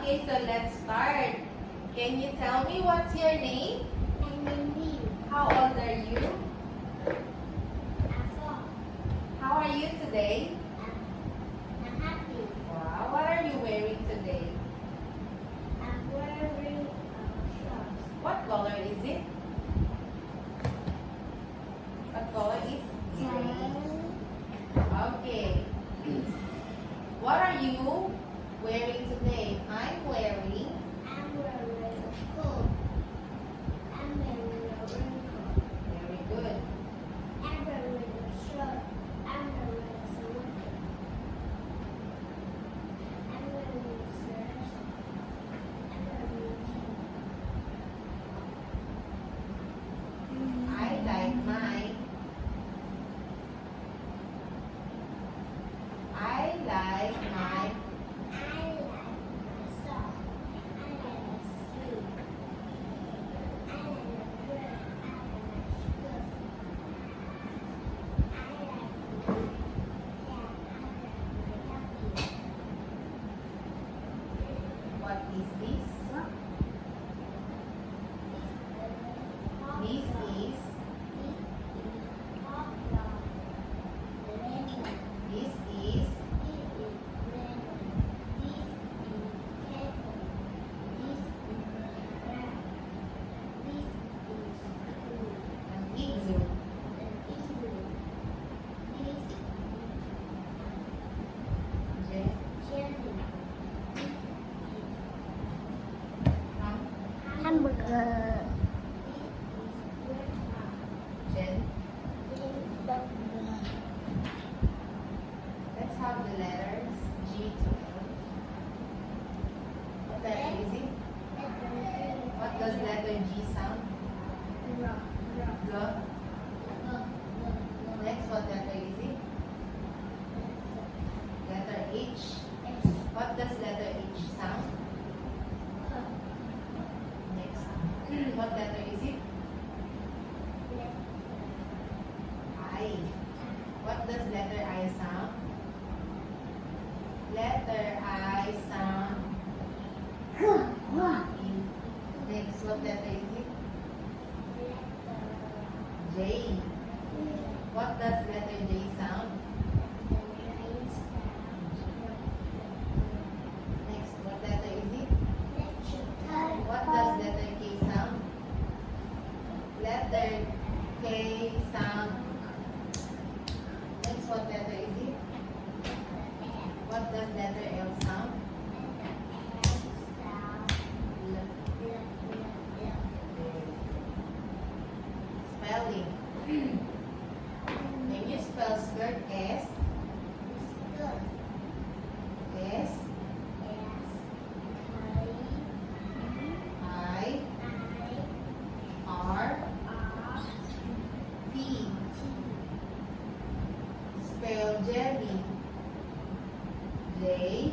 Okay, so let's start. Can you tell me what's your name? My name is How old are you? Afo. How are you today? I'm happy. Wow, what are you wearing today? I'm wearing shorts. What color is it? What color is it? Okay. What are you wearing today? I'm wearing. I'm wearing a coat. I'm wearing a raincoat. Very good. I'm wearing a shirt. I'm wearing a sweater. I'm wearing a shirt. I'm wearing a I like my. I like my. I like my sock. I like my sleeve. I like my dress. I like my skirt. I like my jacket. What is this? This is. This is. An igloo. Jen. Hamburger. Jen. Let's have the letters G to L. What letter is it? What does letter G sound? G. Next, what letter is it? Letter H. What does letter H sound? Next. What letter is it? I. What does letter I sound? Letter I sound in. Next, what letter is it? J. What does letter J sound? Next, what letter is it? What does letter K sound? Letter K sound. Next, what letter is it? What does letter L sound? Spelling. Can you spell skirt? S. S. I. R. T. Spell jelly. J.